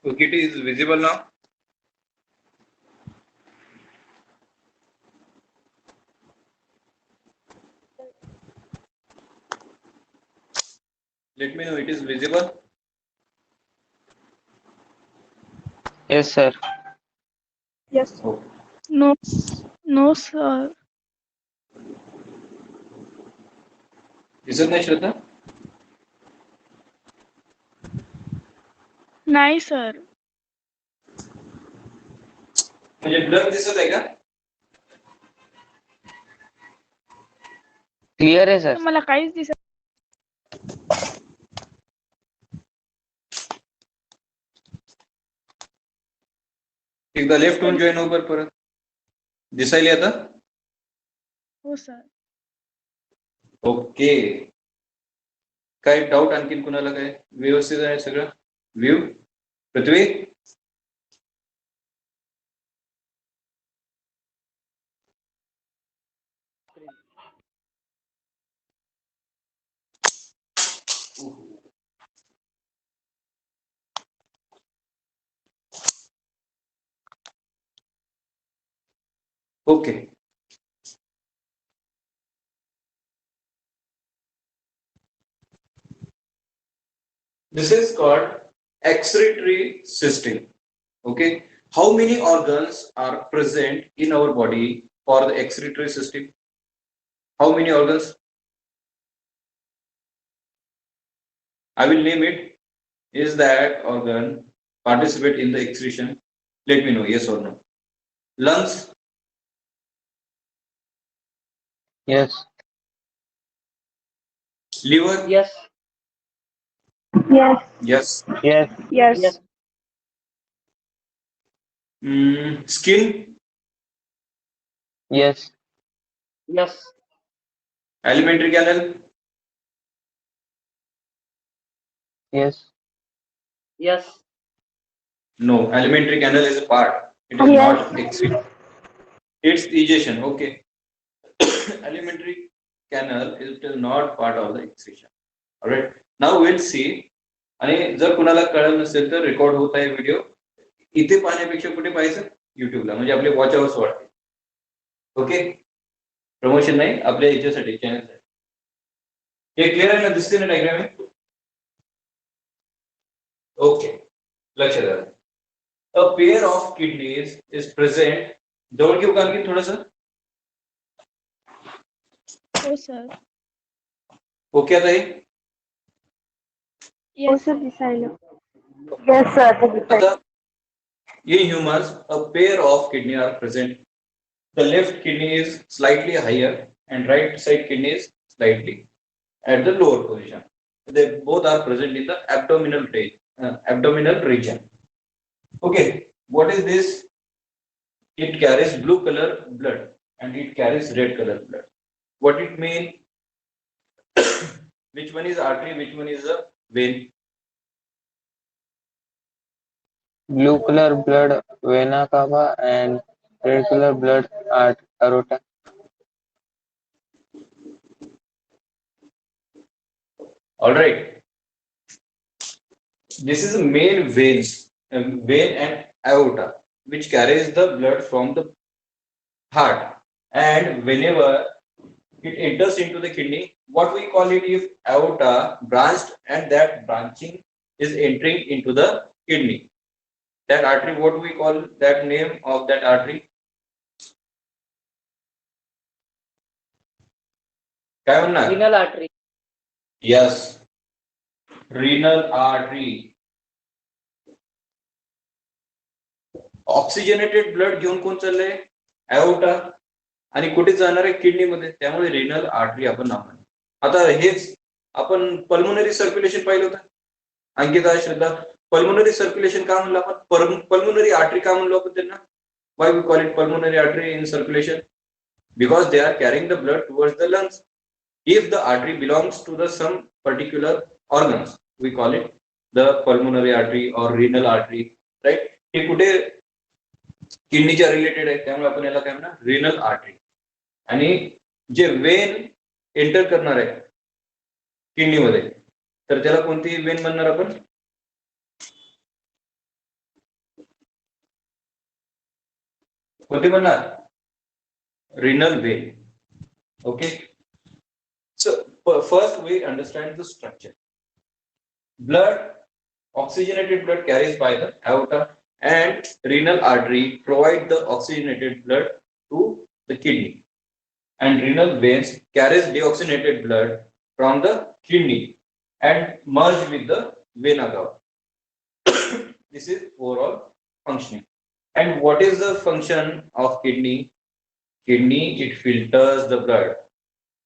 Okay, it is visible now. Let me know it is visible. Yes, sir. Yes. Okay. No. No, sir. दिसत नाही श्रद्धा? नाही sir. म्हणजे blur दिसत आहे का? क्लियर आहे सर. मला काहीच दिसत. एकदा लेफ्ट होऊन जॉईन हो बर परत. दिसायली आता? हो सर. ओके. काय डाऊट आणखीन कुणाला काय? व्यवस्थित आहे सगळं? View? Prithvi? Okay. This is called excretory system. Okay. How many organs are present in our body for the excretory system? How many organs? I will name it. Is that organ participate in the excretion? Let me know, yes or no. Lungs, Yes. liver, Yes. Yes. yes. Yes. Yes. Skin, Yes. Yes. alimentary canal, Yes. Yes. no. Alimentary canal is a part. It is Yes. not excretion. It's egestion. Okay. Alimentary canal is still not part of the excretion. All right. Now we'll see. आणि जर कुणाला कळलं नसेल तर record होत आहे video. इथे पाहण्यापेक्षा कुठे पाहायचं? युट्यूबला. म्हणजे आपले वॉच अवर्स वाढते. ओके. प्रमोशन नाही, आपल्या याच्यासाठी चॅनलसाठी. हे क्लिअर आहे ना? दिसते ना डायग्राम? ओके. लक्ष द्या. A pair of kidneys is present. जवळ घेऊ का आणखी थोडस? हो सर. ओके आता हे? येस सर दिसायला. Yes, sir. आता in humans, a pair of kidney are present. The left kidney is slightly higher and right side kidney is slightly at the lower position. They both are present in the abdominal region. Okay, what is this? It carries blue color blood and it carries red color blood. What it mean? Which one is artery? Which one is a vein? Blue color blood vena cava and red color blood aorta. All right. This is the main veins, vein and aorta, which carries the blood from the heart. And whenever it enters into the kidney, what we call it if aorta branched and that branching is entering into the kidney. That artery, what we call that name of that artery? काय म्हणणार? Renal artery. Yes. Renal artery. Oxygenated blood घेऊन कोण चाललंय? aorta. आणि कुठे जाणार आहे? किडनीमध्ये. त्यामुळे रिनल आर्टरी आपण नाव म्हणतो. आता हेच आपण पल्मोनरी सर्क्युलेशन पाहिलं होतं. अंकिता, श्रद्धा, पल्मोनरी सर्क्युलेशन का म्हणलं आपण? पल्मोनरी आर्टरी का म्हणलो आपण त्यांना? Why we call it pulmonary artery in circulation? Because they are carrying the blood towards the lungs. If the artery belongs to the some particular organs, we call it the pulmonary artery or renal artery, right? हे कुठे किडनीच्या related आहे, त्यामुळे आपण याला काय म्हणणार? Renal artery. आणि जे वेन एंटर करणार आहे किडनीमध्ये, तर त्याला कोणती वेन म्हणणार आपण? कोणती म्हणणार? Renal vein. Okay. So first we understand the structure. Blood, oxygenated blood carries by the aorta and renal artery provide the oxygenated blood to the kidney. And renal veins carries deoxygenated blood from the kidney and merge with the vena cava. This is overall functioning. And what is the function of kidney? Kidney, it filters the blood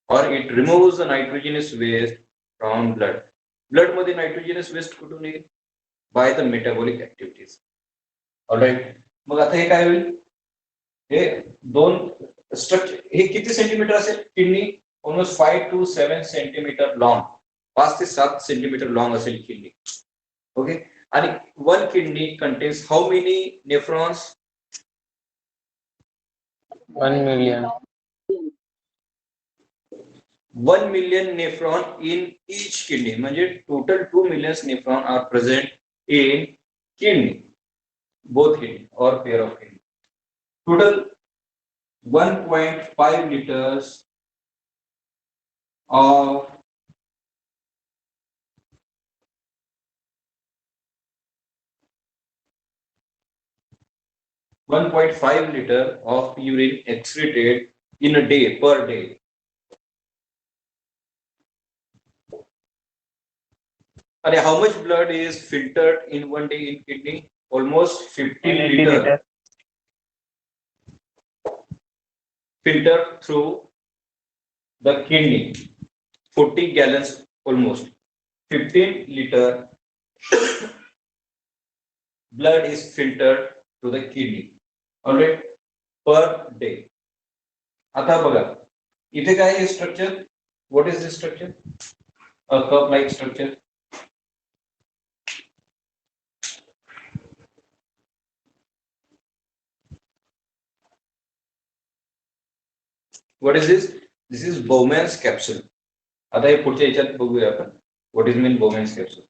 or it removes the nitrogenous waste from blood. Blood मध्ये nitrogenous waste कुठून येईल? By the metabolic activities. Alright. मग आता हे काय होईल? हे दोन स्ट्रक्चर हे किती सेंटीमीटर असेल? Kidney almost 5 to 7 centimetre long, 5 ते 7 सेंटीमीटर लॉंग असेल किडनी. ओके. आणि one kidney contains how many nephrons? 1 million. 1 million nephron in each kidney. म्हणजे total 2 million nephron are present in kidney, both kidney or pair of kidney. Total 1.5 liters of liter of urine excreted in a day, per day. And how much blood is filtered in one day in kidney? Almost 50 liter filtered through the kidney. 40 gallons almost. 15 liter blood is filtered to the kidney. Alright, per day. आता बघा इथे काय आहे structure? What is this structure? A cup-like structure. What is this? This is Bowman's capsule. आता हे पुढच्या याच्यात बघूया आपण. What is mean Bowman's capsule?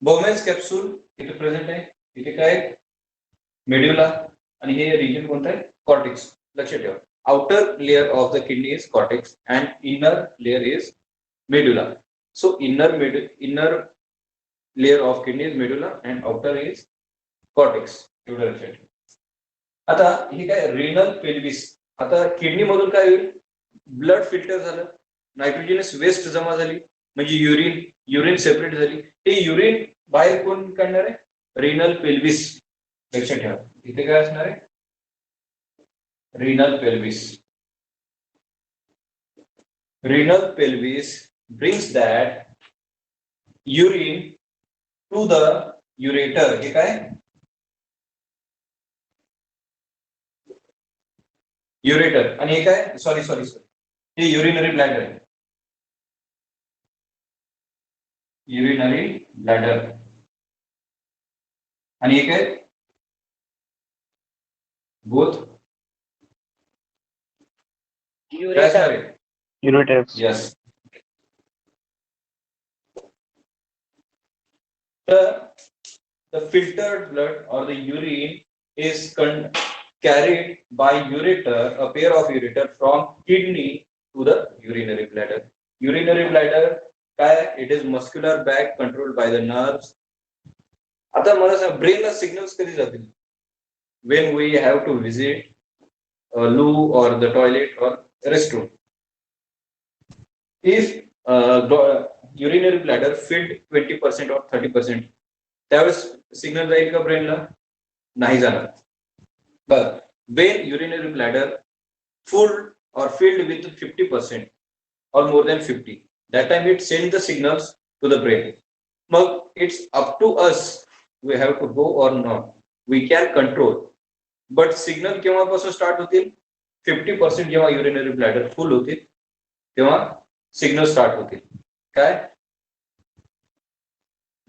Bowman's capsule इथे प्रेझेंट आहे. इथे काय? मेड्युला आणि हे रिजन कोणता आहे? कॉर्टेक्स. लक्षात ठेवा. Outer layer of the kidney is cortex and inner layer is medulla. So inner layer of kidney is medulla and outer is cortex. एवढं लक्षात ठेवा. आता हे काय? renal pelvis. आता किडनी मधून काय होईल? ब्लड फिल्टर झालं, नायट्रोजनस वेस्ट जमा झाली, म्हणजे युरिन सेपरेट झाली. ते युरिन बाहेर कोण काढणार आहे? Renal pelvis. लक्षात ठेवा. इथे काय असणार आहे? renal pelvis. Renal pelvis brings that urine to the ureter. हे काय? ureter. आणि हे काय? सॉरी हे urinary bladder आहे. urinary bladder. आणि हे काय? both Ureters. Yes. The filtered blood or the urine is carried by ureter, a pair of ureter from kidney to the urinary bladder. Urinary bladder काय? It is muscular bag controlled by the nerves. आता मला सांग, ब्रेनला signals कधी जातील? When we have to visit a loo or the toilet or restroom. If urinary bladder filled 20% or 30%, त्यावेळेस signal जाईल का ब्रेनला? नाही जाणार. But when urinary bladder full or filled with 50% or more than 50, that time it sends the signals to the brain. Mug it's up to us. We have to go or not. We can control. But signal केव्हापासून start होतील? 50% जेव्हा urinary bladder full होतील तेव्हा signal start होतील. काय?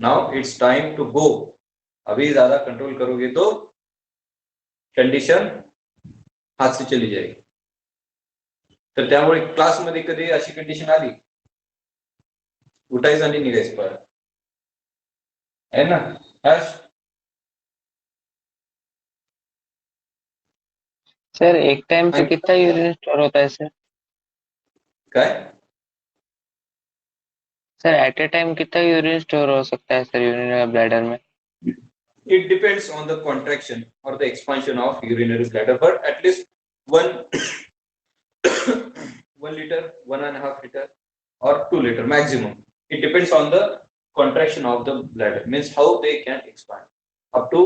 Now it's time to go. अभी ज्यादा control करोगे तो कंडिशन हाथ से चली जाएगी. तर त्यामुळे क्लासमध्ये कधी अशी कंडिशन आली, उठायचं आणि निघायचं परत, है ना? सर एक टाइम पे आणि- कितना यूरिन स्टोर होता है सर? काय सर एट ए टाइम कितना यूरिन स्टोर हो सकता है सर यूरिनरी ब्लैडर में? it depends on the contraction or the expansion of urinary bladder, but at least one 1 liter, 1.5 liter, or 2 liter maximum. It depends on the contraction of the bladder, means how they can expand up to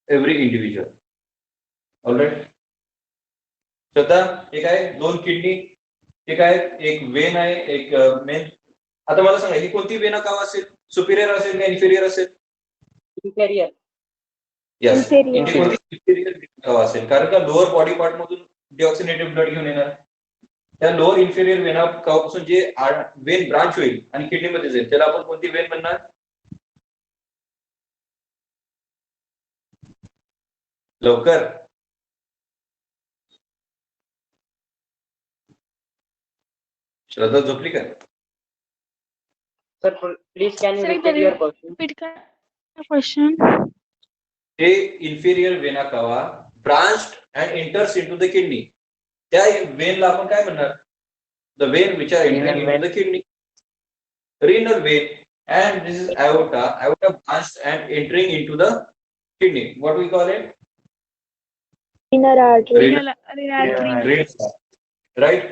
every individual. All right. श्रद्धा एक आहे 2 kidney, एक आहे एक Wien आहे, एक main. आता मला सांगा ही कोणती वेना कावा असेल, सुपिरियर असेल का इन्फिरियर असेल? Inferior. Yes. Inferior. ती कोणती इन्फिरियर कावा असेल, कारण का लोअर बॉडी पार्ट मधून डिऑक्सिनेटेड ब्लड घेऊन येणार. त्या लोअर इन्फिरियर वेना कावापासून जे वेन ब्रांच होईल आणि किडनीमध्ये जाईल त्याला आपण कोणती वेन म्हणणार? लवकर. श्रद्धा झोपली का? Sir, please can you Sir, repeat your question? repeat the question. हे inferior vena cava branched and enters into the kidney. त्या वेनला आपण काय म्हणणार? The Wien which are entering into the kidney. Renal vein, and this is aorta. Aorta branched and entering into the kidney. What we call it? Renal artery. Renal. Right.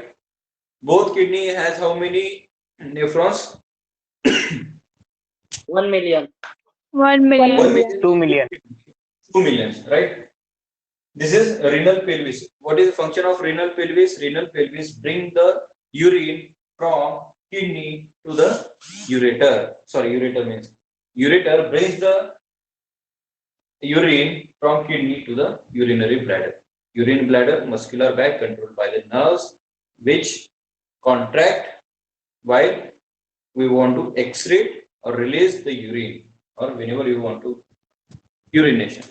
Both kidney has how many nephrons? 1 million. 1 million. 1 million. 2 million. 2 millions. Right. This is renal pelvis. What is the function of renal pelvis? Renal pelvis bring the urine from kidney to the ureter. Sorry, ureter means ureter brings the urine from kidney to the urinary bladder. Urine bladder, muscular bag controlled by the nerves, which contract while we want to excrete or release the urine, or whenever you want to urination.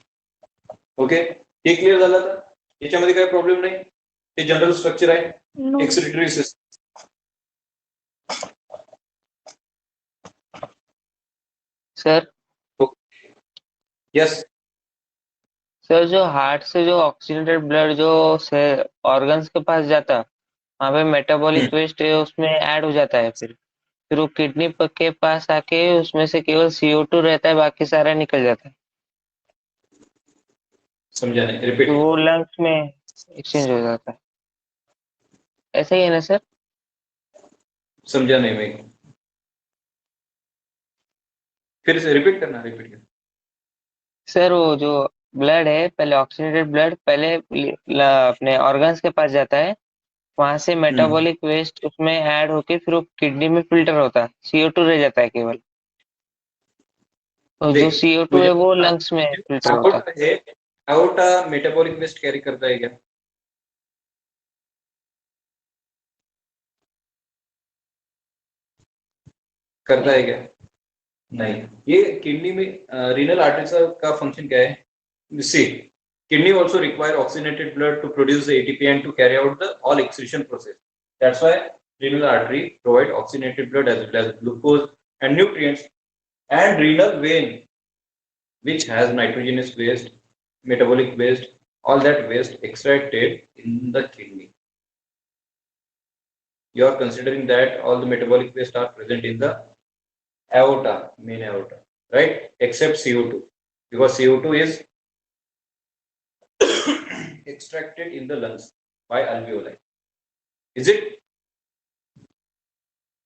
Okay, हे clear झालं तर याच्यामध्ये काही problem नाही. हे general structure आहे No. Excretory system. Sir yes. Sir जो heart से जो ऑक्सीजनेटेड ब्लड जो से ऑर्गन्स के पास जाता है वहाँ पे मेटाबॉलिक वेस्ट उसमें ऐड हो जाता है, फिर वो किडनी के पास आके उसमें से केवल CO2 रहता है, बाकी सारा निकल जाता है, समझा नहीं, रिपीट. तो वो लंग्स में एक्सचेंज हो जाता है. ऐसा ही है ना सर? समझा नहीं मैं. फिर से रिपीट करना, रिपीट करना. सर वो जो ब्लड है पहले ऑक्सीजनेटेड ब्लड पहले अपने ऑर्गन्स के पास जाता है, वहां से मेटाबॉलिक वेस्ट उसमें ऐड होके फिर वो किडनी में फिल्टर होता है, CO2 रह जाता है केवल, तो जो CO2 है वो लंग्स में फिल्टर होता है. एओर्टा मेटाबॉलिक वेस्ट कैरी करता है क्या? करता है क्या? नहीं. ये किडनी में रीनल आर्टरी का फंक्शन क्या है? See, kidney also require oxygenated blood to produce the ATP and to carry out the all excretion process. That's why renal artery provide oxygenated blood as well as glucose and nutrients, and renal vein, which has nitrogenous waste, metabolic waste, all that waste extracted in the kidney. You are considering that all the metabolic waste are present in the aorta, main aorta, right? Except CO2, because CO2 is extracted in the lungs by alveoli. Is it?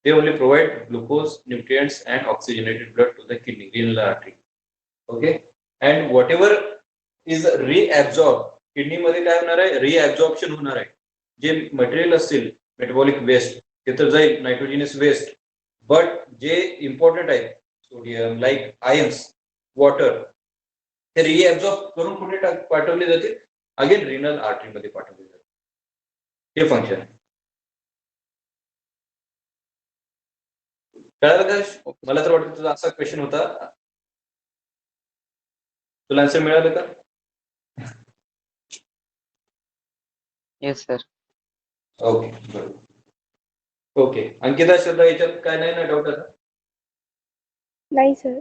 They only provide glucose, nutrients, and oxygenated blood to the kidney, renal artery. Okay, and whatever is reabsorbed, kidney मध्ये काय होणार आहे? रिअब्झॉर्प्शन होणार आहे. जे material असतील metabolic waste तिथं जाईल, नायट्रोजिनस वेस्ट, बट जे इम्पॉर्टंट आहे सोडियम लाईक आयन्स, वॉटर, ते रिअब्सॉर्ब करून कुठे पाठवले जातील? अगेन रिनल आर्टरी मध्ये पाठवले जाते. हे फंक्शन आहे. कळालं का? मला तर वाटतं तुझा असा क्वेश्चन होता. तुला आन्सर मिळालं का? Yes sir. ओके, बरोबर. ओके, अंकिता, श्रद्धा, याच्यात काय नाही ना डाऊट आता? नाही सर.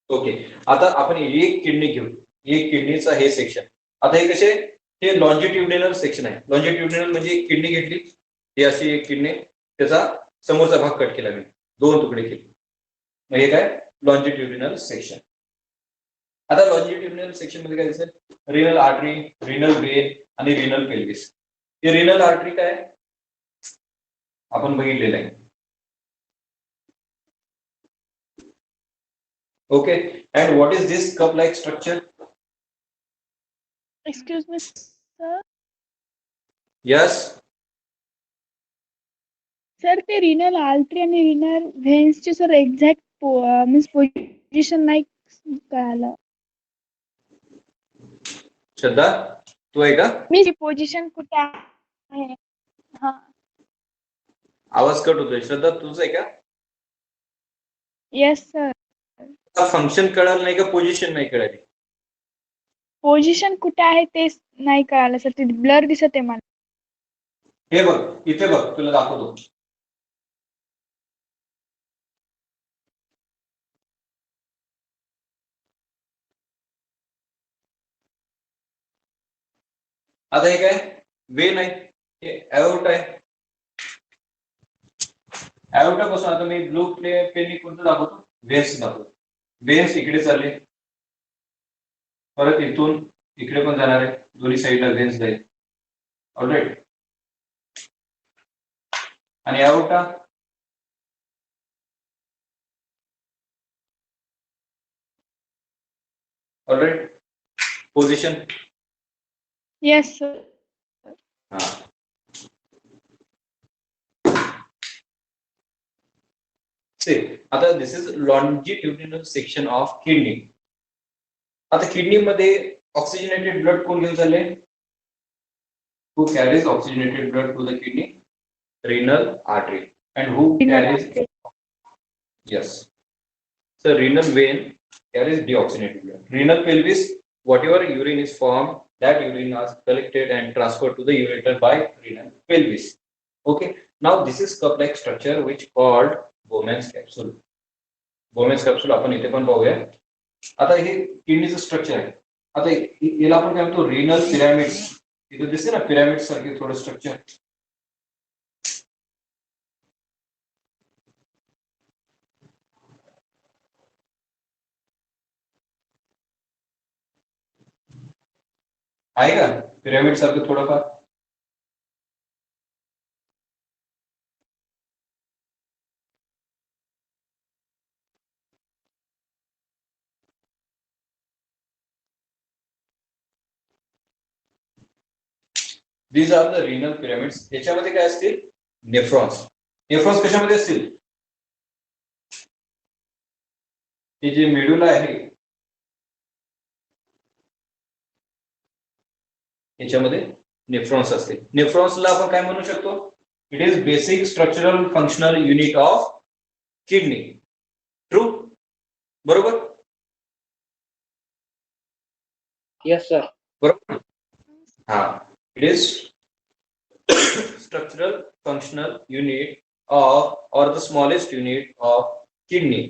ओके, आता आपण एक किडनी घेऊ. एक किडनीचा हे सेक्शन. आता हे कसे हे लॉन्जिट्युडिनल सेक्शन आहे. लॉन्जिट्युडिनल म्हणजे किडनी घेतली, ही अशी एक किडनी, त्याचा समोरचा भाग कट केला मी, 2 तुकडे केले, मग हे काय लॉन्जिट्युडिनल सेक्शन. आता लॉन्जिट्युडिनल सेक्शन मध्ये काय दिसेल, रिनल आर्टरी, रिनल वेन आणि रिनल पेल्विस. हे रिनल आर्टरी काय आपण बघितलेलं आहे. Okay, and what is this cup like structure? Excuse me, sir. Yes, sir ते रिनल आर्टरी आणि रिनल व्हेन्सचे सर एक्झॅक्ट मीन्स पोझिशन नाही कळालं. श्रद्धा तू आहे का? मी पोझिशन कुठे आहे? हा. आवाज कट होतोय. श्रद्धा तुझं आहे का? Yes sir. फंक्शन कळालं नाही का, पोझिशन नाही कळाली? पोझिशन कुठे आहे तेच नाही कळालं सर. ते ब्लर दिसत आहे मला. हे बघ, इथे बघ, तुला दाखवतो. आता हे काय वेन आहे, हे एओर्टा आहे. एओर्टा पासून आता मी ब्लू पेननी कोणतं दाखवतो, वेन्स दाखवतो. वेन्स इकडे चालले, परत इथून इकडे पण जाणार आहे, दोन्ही साईडला वेन्स जाईल. ऑलराईट, आणि aorta alright. Position yes sir. हा, आता this is longitudinal section of kidney. आता किडनी मध्ये ऑक्सिजनेटेड ब्लड कोण घेऊन चालले? Who carries oxygenated blood to the kidney? Renal artery. And who carries? Yes. So renal vein carries deoxygenated blood. Renal pelvis, whatever urine is formed, that urine is collected and transferred to the ureter by renal pelvis. Okay. Now this is cup-like structure which called Bowman's capsule. Bowman's capsule आपण इथे पण पाहूया. आता हे किडनीचं structure आहे. आता याला आपण काय म्हणतो, रिनल पिरामिड. इथे दिसते ना पिरामिड सारखे थोडं स्ट्रक्चर. आहे का पिरामिड सारखं थोडंफार? These are the renal pyramids. याच्यामध्ये काय असतील, नेफ्रॉन्स. नेफ्रॉन्स कशामध्ये असतील, हे जे मेडुला आहे याच्यामध्ये नेफ्रॉन्स असते. नेफ्रॉन्सला आपण काय म्हणू शकतो, it is basic structural functional unit of kidney. True? बरोबर? Yes, sir. बरोबर. हा, it is structural functional unit of or the smallest unit of kidney.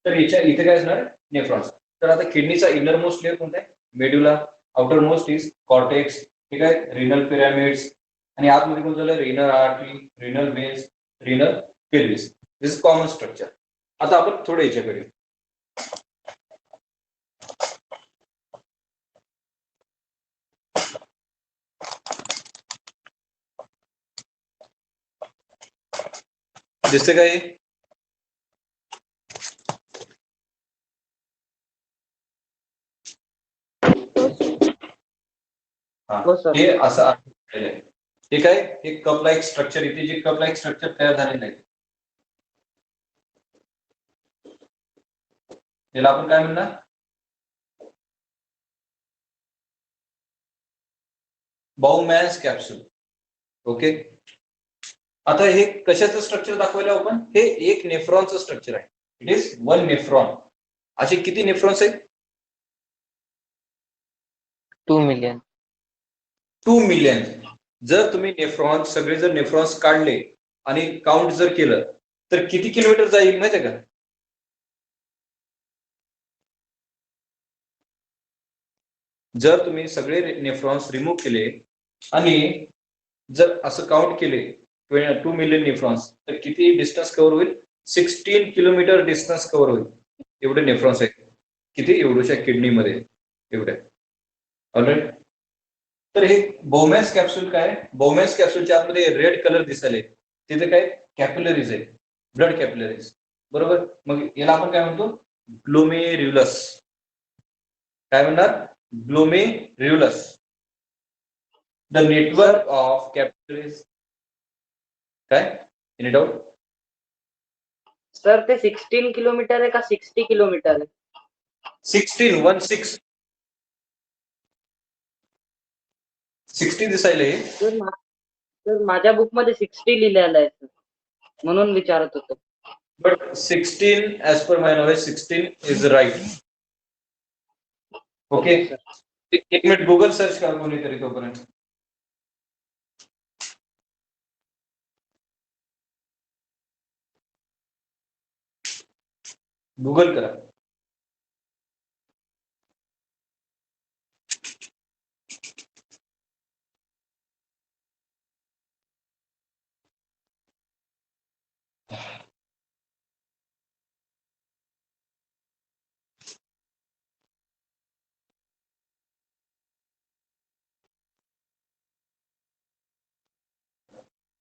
तर इथे काय असणार, नेफ्रॉन्स. तर आता किडनीचा इनर मोस्ट लेअर कोणता आहे, medulla. Outer most is cortex. ठीक आहे, रिनल पिरामिड्स. आणि आतमध्ये कोण झालं, renal artery, renal veins, renal pelvis. This is common structure. आता आपण थोडं याच्याकडे दिसते काय, हो सर. हे असं आहे. हे काय, हे कप लाईक स्ट्रक्चर, इथे जे कप लाईक स्ट्रक्चर तयार झालेलं आहे त्याला आपण काय म्हणणार, बाउमॅन्स कॅप्सूल. ओके. आता हे कशाचं स्ट्रक्चर दाखवायला आपण, हे एक नेफ्रॉनचं स्ट्रक्चर आहे. It is one nephron. असे किती नेफ्रॉन्स आहेत, 2 million. 2 मिलियन. जर तुम्ही नेफ्रॉन्स सगळे जर नेफ्रॉन्स काढले आणि काउंट जर केलं तर किती किलोमीटर जाईल माहिती आहे का? जर तुम्ही सगळे नेफ्रॉन्स रिमूव्ह केले आणि जर असं काउंट केले 2 मिलियन नेफ्रॉन्स तर किती डिस्टन्स कव्हर होईल? 16 किलोमीटर डिस्टन्स कव्हर होईल. एवढे नेफ्रॉन्स आहेत. किती? एवढ्याशा किडनीमध्ये एवढ्या. ऑलराईट. तर हे बोमॅन्स कॅप्सूल काय? बोमॅन्स कॅप्सूलच्या आतमध्ये रेड कलर दिसायले तिथे काय? कॅपिलरीज आहे, ब्लड कॅपिलरीज. बरोबर. मग याला आपण काय म्हणतो? ग्लोमेर्युलस. काय म्हणणार? Glomerulus. The network of capillaries. काय? Any doubt? सर ते 16 किलोमीटर आहे का 60 किलोमीटर आहे? 16 60 दिसायले. सर माझ्या बुक मध्ये 60 लिहिलेलं आहे सर, म्हणून विचारत होतो. But 16 as per my knowledge 16 is right. Okay. एक मिनिट गुगल सर्च करा कोणीतरी तोपर्यंत. गुगल करा.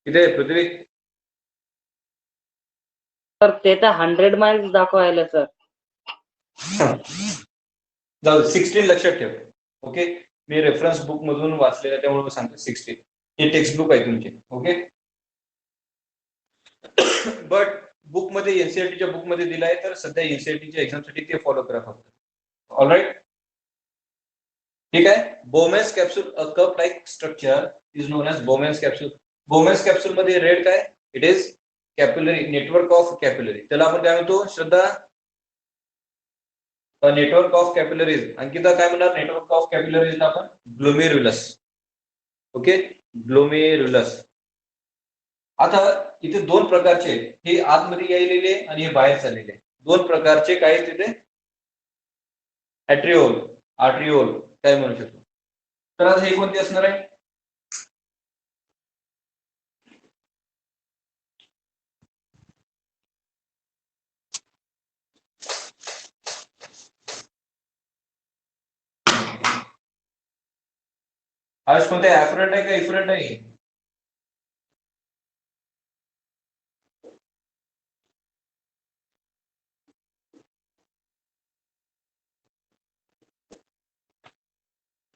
किती आहे पृथ्वी? सर ते तर 100 माइल्स दाखवायला सर. जाऊ 16 लक्षात ठेव. ओके. मी रेफरन्स बुक मधून वाचलेलं त्यामुळे सांगतो 16. हे टेक्स्ट बुक आहे तुमचे. ओके. बट बुक मध्ये एनसीईआरटीच्या बुक मध्ये दिलाय तर सध्या एनसीईआरटीच्या एक्झामसाठी ते फॉलो करा फक्त. ऑलराईट. ठीक आहे. Bowman's capsule a cup like structure is known as Bowman's capsule. Bowman's capsule मध्ये रेड काय? It is capillary, network of capillary. त्याला आपण काय म्हणतो? Shraddha? Network of capillaries. Ankita काय म्हणणार? नेटवर्क ऑफ कॅपिलरीज आपण ग्लोमेर्युलस. ओके. ग्लोमेर्युलस. आता इथे दोन प्रकारचे, हे आतमध्ये यायलेले आणि हे बाहेर चाललेले, दोन प्रकारचे काय तिथे? ॲट्रिओल, आर्ट्रिओल काय म्हणू शकतो. तर आता हे कोणते असणार आहे? आज कोणते? ॲफरंट आहे का इफरंट आहे?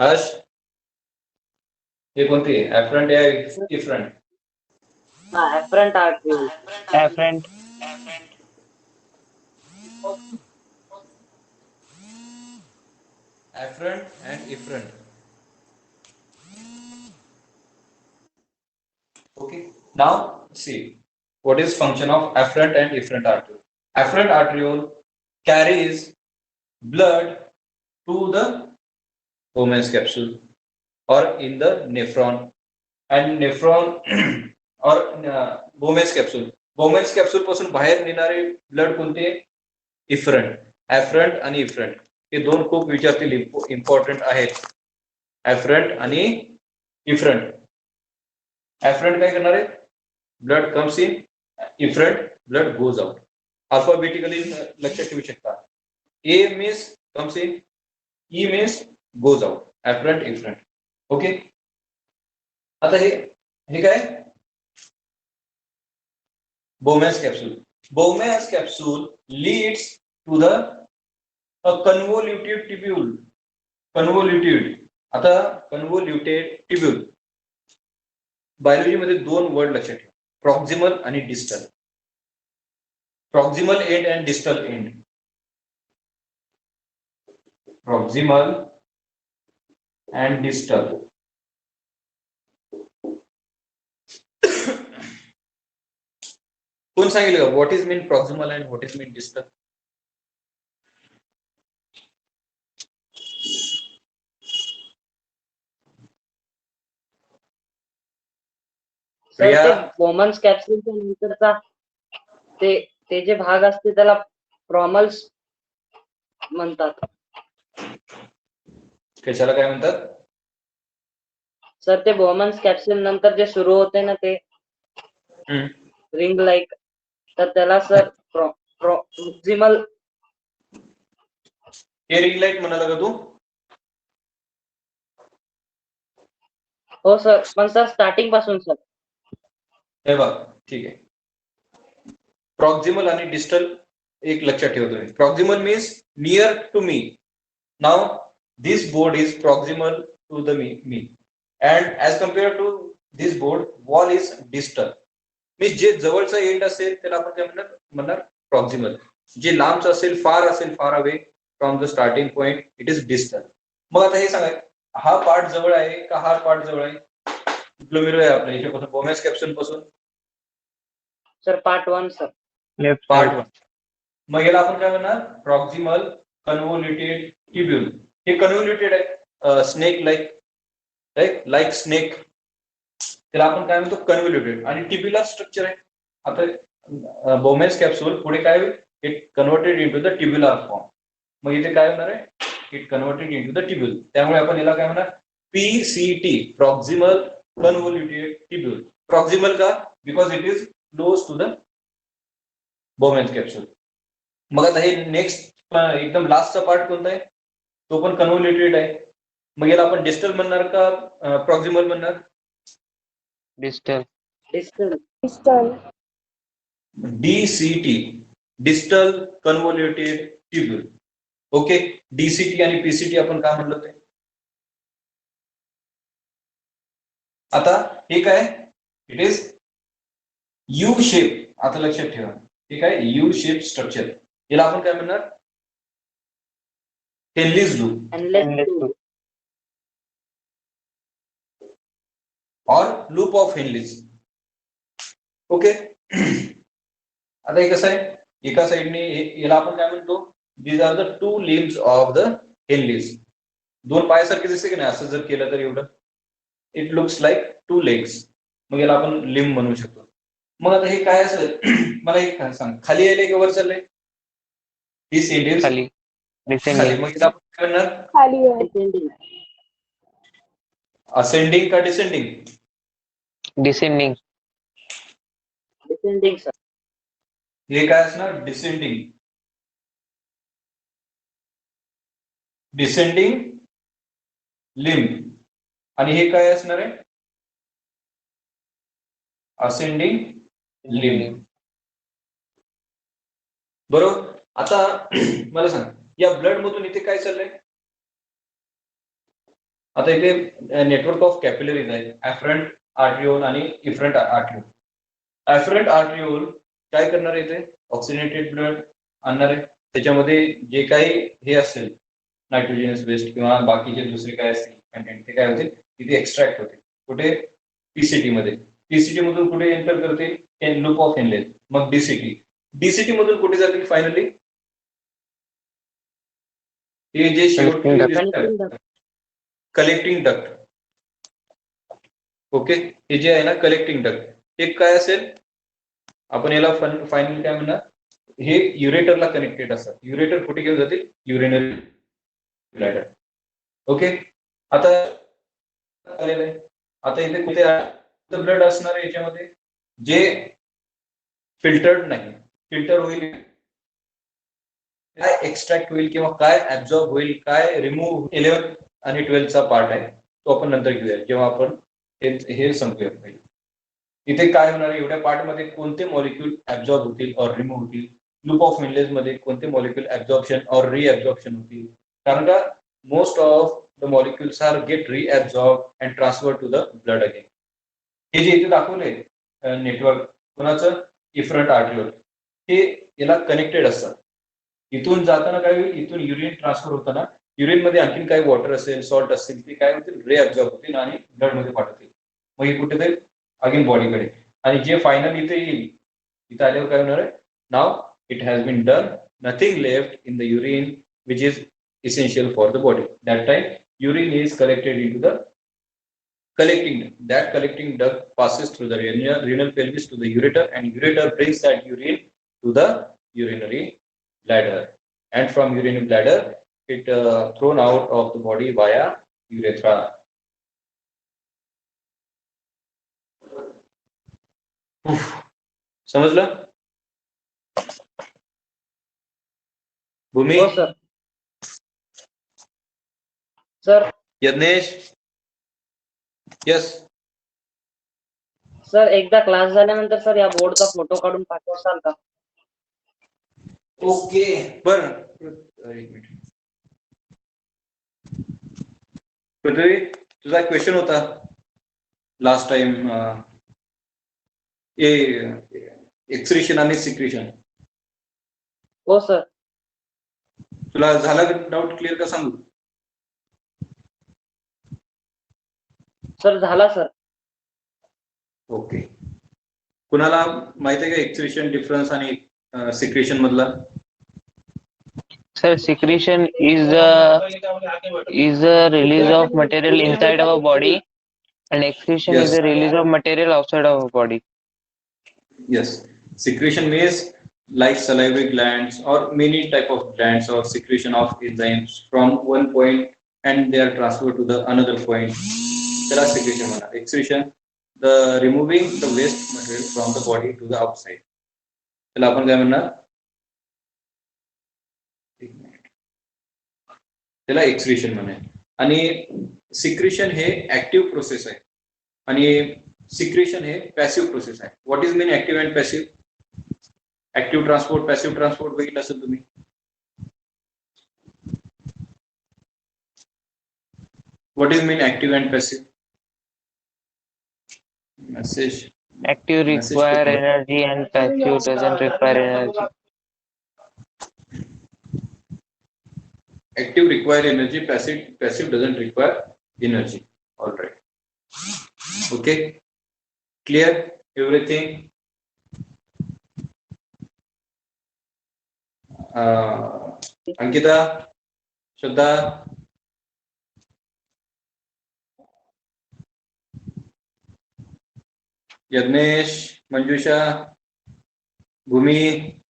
हर्ष, हे कोणते? ॲफरंट आहे efferent? Afferent arteriole. Afferent. Afferent and efferent. Okay. Now see what is function of afferent and efferent arteriole. Afferent arteriole carries blood to the Bowman's capsule or in the nephron, and nephron or Bowman's capsule. Bowman's capsule पासून बाहेर निघणारे blood कोणते? Efferent. ॲफरंट आणि efferent हे दोन खूप विचारतील important आहेत. ॲफरंट आणि इफरंट. ॲफरंट काय करणार आहे? Blood comes in, efferent blood goes out. Alphabetically लक्षात ठेवू शकता. A means comes in, E means goes out. Afferent, efferent. Okay. आता हे काय? Bowman's capsule. Bowman's capsule leads to the convoluted tubule. Convoluted. आता convoluted tubule. बायोलॉजी मध्ये दोन word लक्षात ठेवा, प्रॉक्सिमल आणि distal. Proximal end and distal end. Proximal and distal. कोण सांगितलं का what is mean proximal and what is mean distal? Bowman's कॅप्सूलच्या नंतरचा ते जे भाग असते त्याला प्रॉमल्स म्हणतात. कशाला काय म्हणतात? सर ते बोमन्स कॅप्सूल नंतर जे सुरू होते ना ते रिंग लाईक, तर त्याला सर प्रॉक्सिमल. हे रिंग लाईट म्हणाला का तू? हो सर, पण सर स्टार्टिंग पासून सर. हे बघ, ठीक आहे. प्रॉक्सिमल आणि डिस्टल एक लक्षात ठेवतोय. Proximal means near to me. Now this board is proximal to the me and as compare to this board wall is distal. Means जे जवळचा एंड असेल त्याला आपण काय म्हणणार प्रॉक्सिमल. जे लांबच असेल, far away from the starting point, it is distal. मग आता हे सांगा, हा पार्ट जवळ आहे का हा पार्ट जवळ आहे? कुठलं मिरव आहे आपल्या याच्यापासून, बोमॅस कॅप्सूल पासून? Sir part 1 sir. Left part side. 1. मग याला आपण काय म्हणणार? Proximal convoluted tubule. हे कन्व्होल्युटेड आहे, स्नेक लाईक स्नेक. त्याला आपण काय म्हणतो? कन्व्होल्युटेड. आणि ट्युब्युलर स्ट्रक्चर आहे. आता बोमॅस कॅप्सूल पुढे काय होईल? It converted into the tubular form. मग इथे काय होणार आहे? It converted into the tubule. त्यामुळे आपण याला काय म्हणणार? PCT, proximal convoluted tubule. Proximal का? Because it is close to the Bowman's capsule. मग आता हे नेक्स्ट एकदम लास्टचा पार्ट कोणता आहे? तो पण कन्व्होल्युटेड आहे. मग याला आपण डिस्टल म्हणणार का प्रॉक्सिमल म्हणणार? Distal. Distal. DCT, distal convoluted tubule. Okay. DCT आणि PCT आपण काय म्हणलं ते? आता हे काय? It is U shape. आता लक्षात ठेवा, हे काय? U shape structure. याला आपण काय म्हणणार? हेनलीज लूप और लूप ऑफ हेनलीज. ओके. आता हे कसं आहे? एका साइडने याला आपण काय म्हणतो? These are the 2 limbs of the Henle's. 2 पायासारखे दिसते की नाही? असं जर केलं तर एवढं इट लुक्स लाईक 2 लेग्स. मग याला आपण लिम्ब म्हणू शकतो. मग आता हे काय असेल? मला एक सांग, खाली यायलंय का वर चाललंय? डिसेंडिंग. खाली. खाली. डिसेंडिंग. मग याला आपण काय म्हणणार? खाली आहे. असेंडिंग का डिसेंडिंग? डिसेंडिंग. सर. हे काय असणार? डिसेंडिंग. Descending limb. आणि हे काय असणार आहे? Ascending limb. बरोबर. आता मला सांग, या ब्लड मधून इथे काय चाललंय? आता इथे नेटवर्क ऑफ कॅपिलरीज आहे, ऍफरंट आर्ट्रिओल आणि इफरंट आर्ट्रिओल. ऍफरंट आर्ट्रिओल काय करणार आहे? इथे ऑक्सिनेटेड ब्लड आणणार आहे. त्याच्यामध्ये जे काही हे असेल नायट्रोजनस वेस्ट किंवा बाकीचे दुसरे काय असतील कंटेंट, ते काय होतील? तिथे एक्स्ट्रॅक्ट होते. कुठे? PCT मध्ये. PCT मधून कुठे एंटर करतील? Loop of Henle's. मग DCT मधून कुठे जातील फायनली? हे जे शेवटी कलेक्टिंग डक्ट. ओके. हे जे आहे ना कलेक्टिंग डक्ट, हे काय असेल? आपण याला फायनली काय म्हणणार? हे युरेटरला कनेक्टेड असतात. युरेटर कुठे घेऊन जातील? Urinary bladder. ओके. आता इथे कुठे ब्लड असणार आहे याच्यामध्ये? जे फिल्टर्ड नाही. फिल्टर होईल, काय एक्स्ट्रॅक्ट होईल किंवा काय ऍब्झॉर्ब होईल, काय रिमूव्ह? 11 आणि 12चा पार्ट आहे, तो आपण नंतर घेऊया जेव्हा आपण हे संपूया. इथे काय होणार आहे? एवढ्या पार्टमध्ये कोणते मॉलिक्यूल ऍब्झॉर्ब होतील और रिमूव्ह होतील? लूप ऑफ हेनलेज मध्ये कोणते मॉलिक्यूल ऍब्झॉर्प्शन और रिअब्झॉर्प्शन होतील? कारण का most of the molecules are get reabsorb and transfer to the blood again. हे जे इथे दाखवले नेटवर्क कोणाचं? Efferent arteriole. हे याला कनेक्टेड असतात. इथून जाताना काय होईल? इथून युरिन ट्रान्सफर होताना युरिन मध्ये आणखीन काही वॉटर असेल, सॉल्ट असेल, ते काय होतील? रिअब्झॉर्ब होतील आणि ब्लड मध्ये पाठवतील. मग हे कुठे जाईल? अगेन बॉडीकडे. आणि जे फायनल इथे येईल, इथे आल्यावर काय होणार आहे? Now it has been done, nothing left in the urine which is essential for the body. That time urine is collected into the collecting duct. That collecting duct passes through the renal pelvis to the ureter, and ureter brings that urine to the urinary bladder, and from urinary bladder it thrown out of the body via urethra. समजलं? भूमी, हो sir. Sir Yagnesh, yes. Sir एकदा class झाल्यानंतर sir या बोर्डचा photo काढून पाठवसाल का? Okay, बर. एक minute. पृथ्वी, तुझा क्वेश्चन होता लास्ट टाइम, एक्सक्रीशन आणि सिक्रेशन. हो सर. तुला झाला डाऊट क्लिअर का सांगू? सर झाला सर. ओके. कुणाला माहिती आहे का एक्सक्रीशन डिफरन्स आणि सिक्रेशन मधला? Sir, secretion is the release of material inside our body, and excretion Yes. is the release of material outside our body. Yes. Secretion means like salivary glands or many type of glands or secretion of enzymes from one point and they are transferred to the another point. त्याला secretion म्हणा. Excretion, the removing the waste material from the body to the outside. त्याला आपण काय म्हणणार? त्याला excretion म्हणाय. आणि secretion हे ऍक्टिव्ह प्रोसेस आहे आणि सिक्रेशन हे पॅसिव्ह प्रोसेस आहे. What is mean active and passive? Active transport, passive transport बघितलं असेल तुम्ही. What is mean active and passive? Message. Active require energy and passive doesn't require energy. Active require energy, passive doesn't require energy. All right. Okay. Clear everything? Ankita, Shraddha, Yagnesh, Manjusha, Bhumi.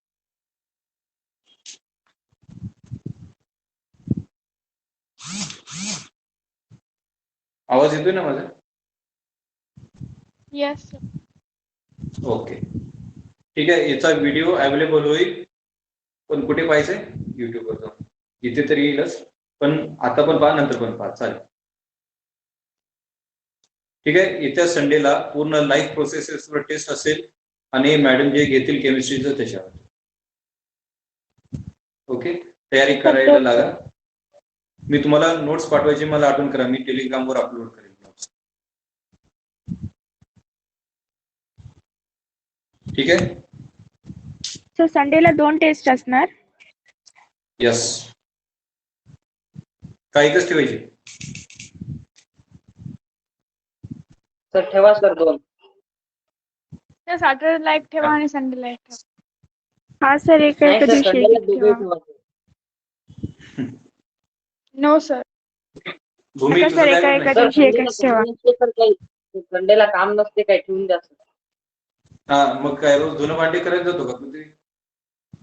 आवाज येतोय ना माझा? Yes. Okay, ठीक आहे. याचा video available होईल, पण कुठे पाहायचंय? युट्यूबवर जाऊन. इथे तरी येईलच, पण आता पण पहा, नंतर पण पहा, चालेल. ठीक आहे. येत्या संडेला पूर्ण लाईफ प्रोसेसेसवर टेस्ट असेल आणि मॅडम जे घेतील केमिस्ट्रीचं त्याच्यावर. ओके, तयारी करायला लागा. मी तुम्हाला नोट्स पाठवायची मला आठवण करा, मी टेलिग्रामवर अपलोड करेन नोट्स. ठीक आहे. सर संडेला 2 टेस्ट असणार. यस. काय एकच ठेवायची? सर ठेवा सर 2. सर सॅटर्डेला एक ठेवा आणि संडेला एक ठेवा. हा सर, एका नाही एका सर दिवशी संडेला एक दोघे ठेवा. ठेवा. No sir. भूमी, नका तुझं सर, काय एका म्हणणं एका आहे? सर दिवशी संडेला एकच काम ठेवा. नसते सर, काही संडेला काम नसते, काही ठेवून द्या सर. हा, मग काय रोज धुणं भांडी करायला जातो का तुम्ही?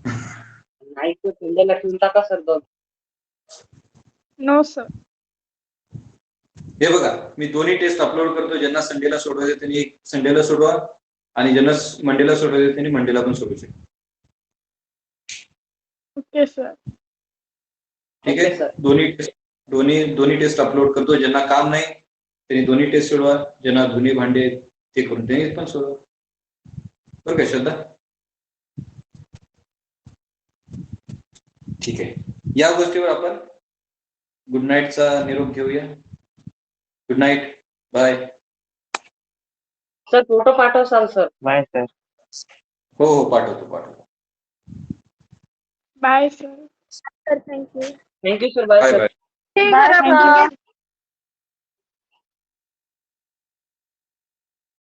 नाही सर, संडेला ठेवून टाका सर 2. No sir. हे बघा, मी दोन्ही टेस्ट अपलोड करतो. ज्यांना संडेला सोडवायचे त्यांनी एक संडेला सोडवा आणि ज्यांना मंडेला सोडवायचे त्यांनी मंडेला पण सोडू शकता. Okay sir. ठीक ओके आहे. सर. दोन्ही टेस्ट अपलोड करतो. ज्यांना काम नाही त्यांनी दोन्ही टेस्ट सोडवा. ज्यांना धुणे भांडे ते करून त्यांनी पण सोडवा. बरं का श्रद्धा? ठीक आहे. या गोष्टीवर आपण गुड नाईटचा निरोप घेऊया. Good night. Bye. Sir photo पाठवसाल सर. Bye, sir. हो, पाठवतो. Bye sir. Sir thank you. Thank you sir. Bye bye sir. Bye. Bye, thank you.